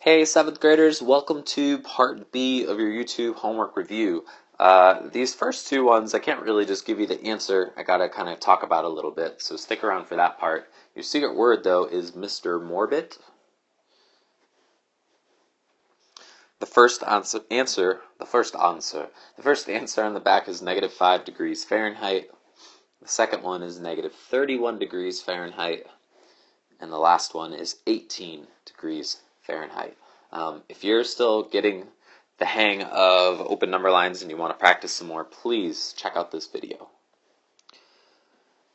Hey, 7th graders, welcome to part B of your YouTube homework review. These first two ones, I can't really just give you the answer. I gotta kind of talk about it a little bit, so stick around for that part. Your secret word, though, is Mr. Morbid. The first answer on the back is -5 degrees Fahrenheit. The second one is -31 degrees Fahrenheit. And the last one is 18 degrees Fahrenheit. If you're still getting the hang of open number lines and you want to practice some more, please check out this video.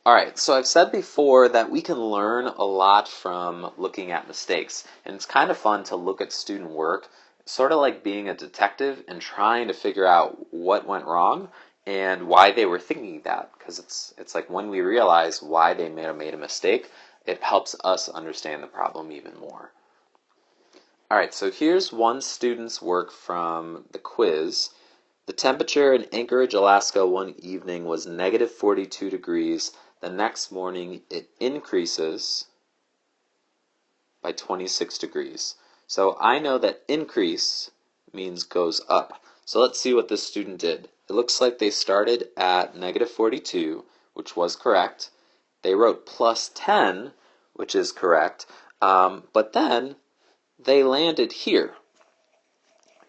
Alright, so I've said before that we can learn a lot from looking at mistakes, and it's kind of fun to look at student work, sort of like being a detective and trying to figure out what went wrong and why they were thinking that, because it's like when we realize why they may have made a mistake, it helps us understand the problem even more. Alright, so here's one student's work from the quiz. The temperature in Anchorage, Alaska one evening was -42 degrees. The next morning it increases by 26 degrees. So I know that increase means goes up. So let's see what this student did. It looks like they started at -42, which was correct. They wrote +10, which is correct, but then they landed here.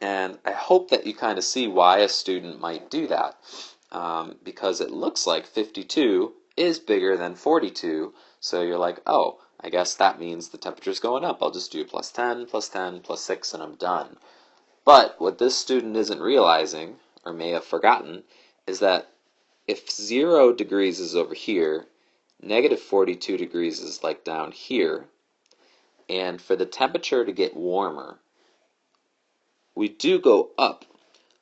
And I hope that you kind of see why a student might do that, because it looks like 52 is bigger than 42, so you're like, oh, I guess that means the temperature's going up. I'll just do +10, +10, +6, and I'm done. But what this student isn't realizing, or may have forgotten, is that if 0 degrees is over here, -42 degrees is like down here, and for the temperature to get warmer, we do go up,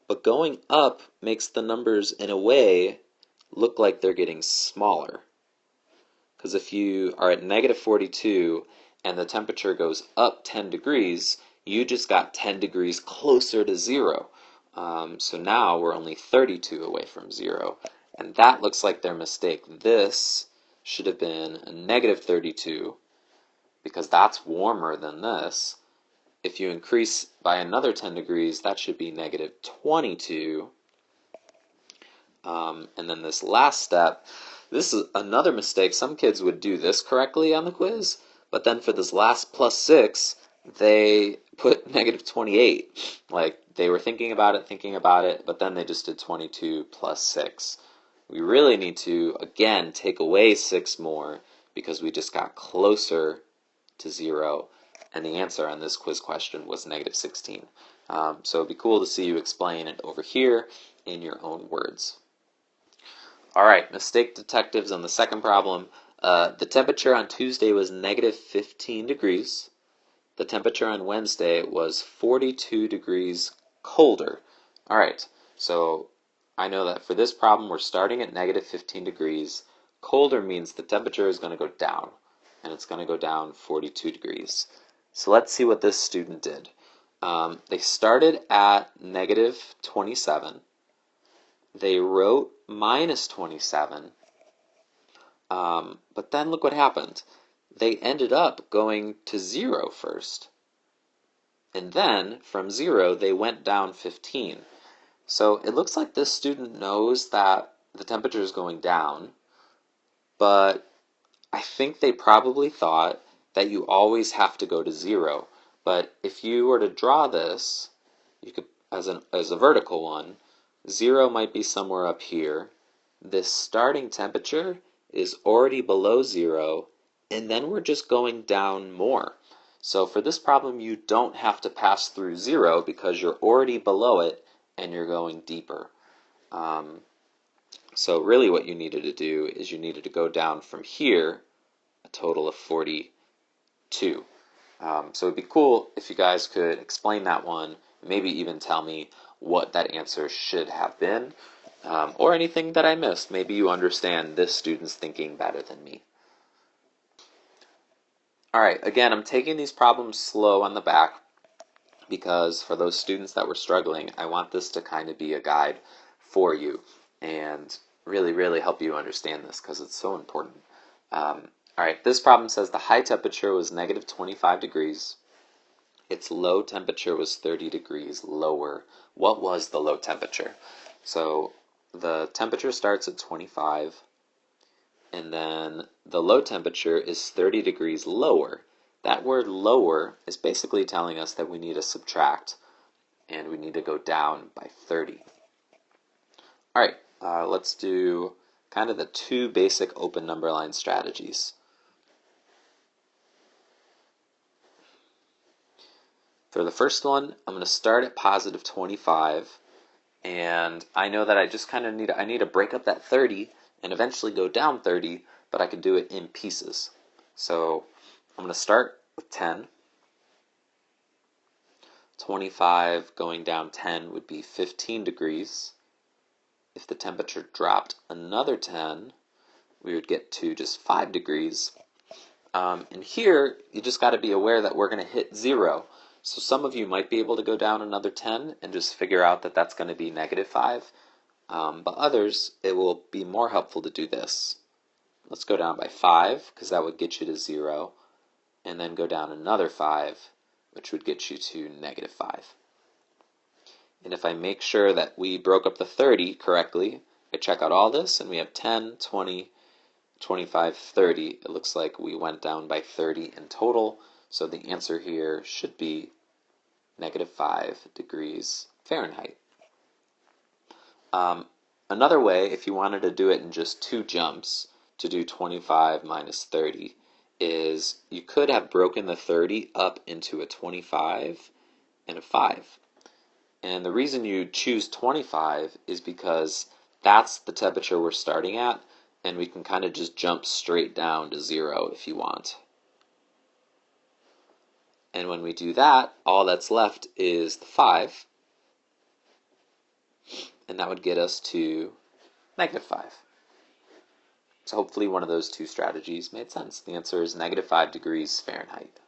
but going up makes the numbers in a way look like they're getting smaller. Because if you are at -42 and the temperature goes up 10 degrees, you just got 10 degrees closer to 0. So now we're only 32 away from 0. And that looks like their mistake. This should have been a -32 because that's warmer than this. If you increase by another 10 degrees, that should be -22. And then this last step, this is another mistake. Some kids would do this correctly on the quiz, but then for this last +6, they put -28. Like they were thinking about it, but then they just did 22 + 6. We really need to, again, take away 6 more because we just got closer to 0. And the answer on this quiz question was -16. So it'd be cool to see you explain it over here in your own words. All right, mistake detectives on the second problem. The temperature on Tuesday was -15 degrees. The temperature on Wednesday was 42 degrees colder. All right, so I know that for this problem, we're starting at -15 degrees. Colder means the temperature is going to go down, and it's going to go down 42 degrees. So let's see what this student did. They started at -27. They wrote -27. But then look what happened. They ended up going to 0 first. And then, from 0, they went down 15. So it looks like this student knows that the temperature is going down, but I think they probably thought that you always have to go to 0. But if you were to draw this, you could as a vertical one, 0 might be somewhere up here. This starting temperature is already below 0, and then we're just going down more. So for this problem, you don't have to pass through 0 because you're already below it and you're going deeper. So really what you needed to do is you needed to go down from here a total of 42. So it'd be cool if you guys could explain that one, maybe even tell me what that answer should have been, or anything that I missed. Maybe you understand this student's thinking better than me. Alright, again, I'm taking these problems slow on the back because for those students that were struggling, I want this to kind of be a guide for you and really help you understand this because it's so important. Alright, this problem says the high temperature was -25 degrees. its low temperature was 30 degrees lower. What was the low temperature? So the temperature starts at 25, and then the low temperature is 30 degrees lower. That word lower is basically telling us that we need to subtract, and we need to go down by 30. All right, let's do kind of the two basic open number line strategies. For the first one, I'm going to start at positive 25, and I know that I just kind of need to break up that 30 and eventually go down 30, but I can do it in pieces. So I'm going to start with 10. 25 going down 10 would be 15 degrees. If the temperature dropped another 10, we would get to just 5 degrees. And here, you just got to be aware that we're going to hit 0. So some of you might be able to go down another 10 and just figure out that that's going to be negative 5. But others, it will be more helpful to do this. Let's go down by 5, because that would get you to 0. And then go down another 5, which would get you to negative 5. And if I make sure that we broke up the 30 correctly, I check out all this, and we have 10, 20, 25, 30. It looks like we went down by 30 in total. So the answer here should be negative 5 degrees Fahrenheit. Another way, if you wanted to do it in just 2 jumps, to do 25 minus 30, is you could have broken the 30 up into a 25 and a 5. And the reason you choose 25 is because that's the temperature we're starting at, and we can kind of just jump straight down to 0 if you want. And when we do that, all that's left is the 5, and that would get us to negative 5. So hopefully one of those two strategies made sense. The answer is negative 5 degrees Fahrenheit.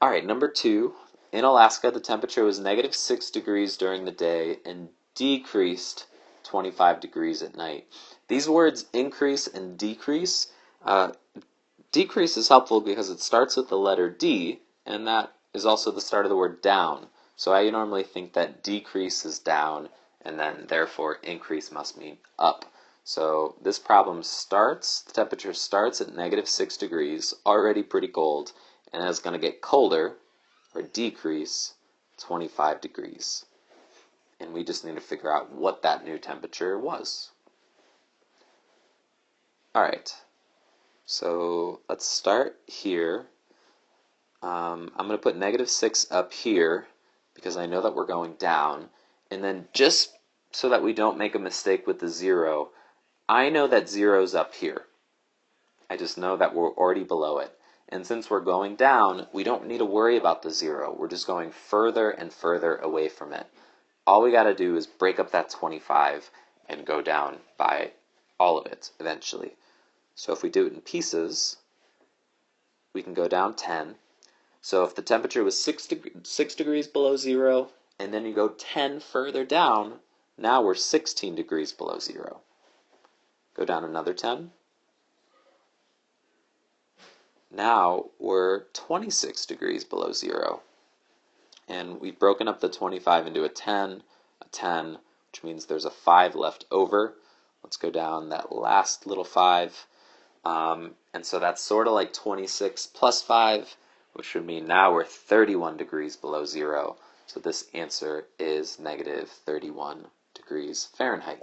All right, number 2. In Alaska, the temperature was negative 6 degrees during the day and decreased 25 degrees at night. These words increase and decrease. Decrease is helpful because it starts with the letter D, and that is also the start of the word down. So I normally think that decrease is down, and then therefore increase must mean up. So this problem the temperature starts at negative 6 degrees, already pretty cold, and it's going to get colder, or decrease, 25 degrees. And we just need to figure out what that new temperature was. All right. So let's start here. I'm going to put negative 6 up here because I know that we're going down. And then just so that we don't make a mistake with the 0, I know that 0's up here. I just know that we're already below it. And since we're going down, we don't need to worry about the 0. We're just going further and further away from it. All we got to do is break up that 25 and go down by all of it eventually. So if we do it in pieces, we can go down 10. So if the temperature was 6 degrees below 0, and then you go 10 further down, now we're 16 degrees below 0. Go down another 10. Now we're 26 degrees below 0. And we've broken up the 25 into a 10, which means there's a 5 left over. Let's go down that last little 5. And so that's sort of like 26 plus 5, which would mean now we're 31 degrees below 0. So this answer is negative 31 degrees Fahrenheit.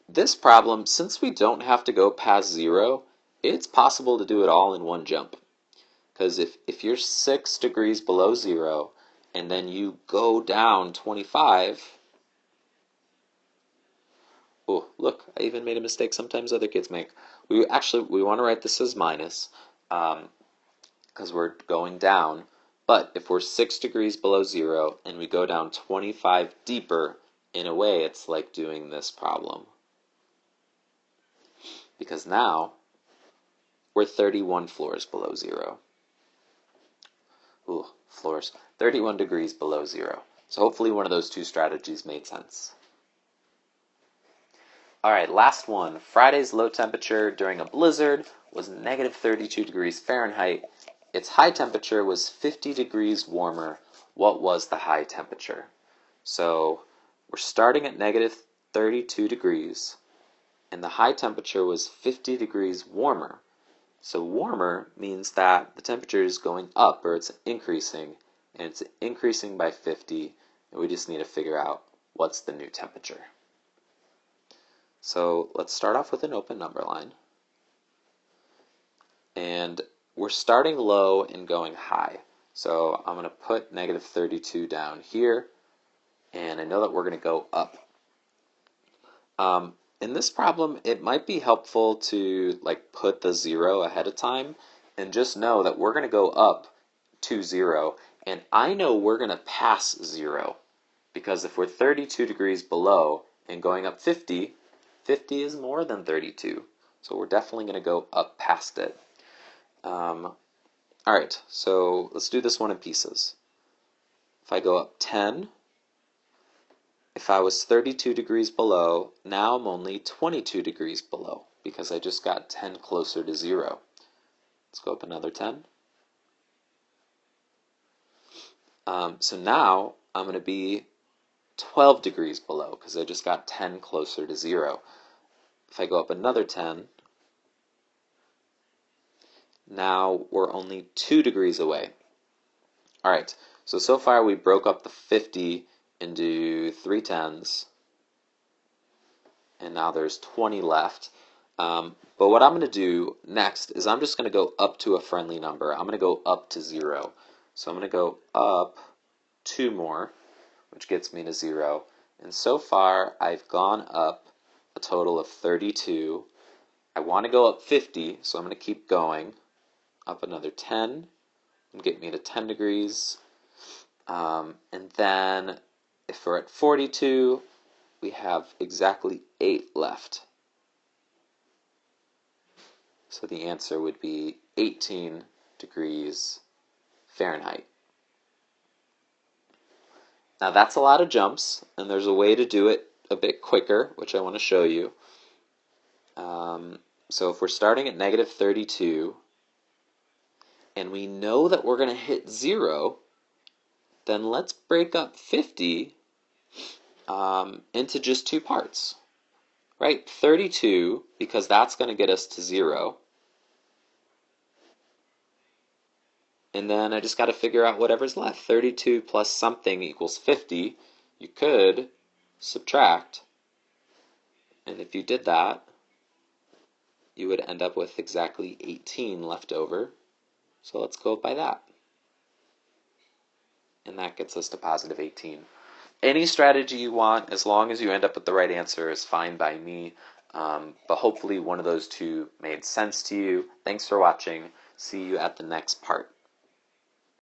This problem, since we don't have to go past 0, it's possible to do it all in one jump. Because if you're 6 degrees below 0, and then you go down 25, oh, look, I even made a mistake sometimes other kids make. We want to write this as minus, because we're going down. But if we're 6 degrees below 0, and we go down 25 deeper, in a way it's like doing this problem. Because now, we're 31 floors below 0. Ooh, floors. 31 degrees below 0. So hopefully one of those two strategies made sense. All right, last one. Friday's low temperature during a blizzard was negative 32 degrees Fahrenheit. Its high temperature was 50 degrees warmer. What was the high temperature? So we're starting at negative 32 degrees, and the high temperature was 50 degrees warmer. So warmer means that the temperature is going up, or it's increasing, and it's increasing by 50, and we just need to figure out what's the new temperature. So let's start off with an open number line. And we're starting low and going high. So I'm going to put negative 32 down here, and I know that we're going to go up. In this problem, it might be helpful to put the 0 ahead of time and just know that we're going to go up to 0, and I know we're going to pass 0 because if we're 32 degrees below and going up 50, 50 is more than 32, so we're definitely going to go up past it. Alright, so let's do this one in pieces. If I go up 10, if I was 32 degrees below, now I'm only 22 degrees below because I just got 10 closer to 0. Let's go up another 10. So now I'm going to be 12 degrees below because I just got 10 closer to 0. If I go up another 10, now we're only 2 degrees away. Alright, so far we broke up the 50 into 3 tens, and now there's 20 left. But what I'm going to do next is I'm just going to go up to a friendly number. I'm going to go up to 0. So I'm going to go up 2 more, which gets me to 0. And so far I've gone up a total of 32. I want to go up 50, so I'm going to keep going up another 10 and get me to 10 degrees. And then if we're at 42, we have exactly 8 left. So the answer would be 18 degrees Fahrenheit. Now that's a lot of jumps, and there's a way to do it a bit quicker, which I want to show you. So if we're starting at negative 32, and we know that we're going to hit 0, then let's break up 50 into just 2 parts. Right? 32, because that's going to get us to 0. And then I just got to figure out whatever's left. 32 plus something equals 50. You could subtract, and if you did that, you would end up with exactly 18 left over. So let's go by that. And that gets us to positive 18. Any strategy you want, as long as you end up with the right answer, is fine by me. But hopefully one of those two made sense to you. Thanks for watching. See you at the next part.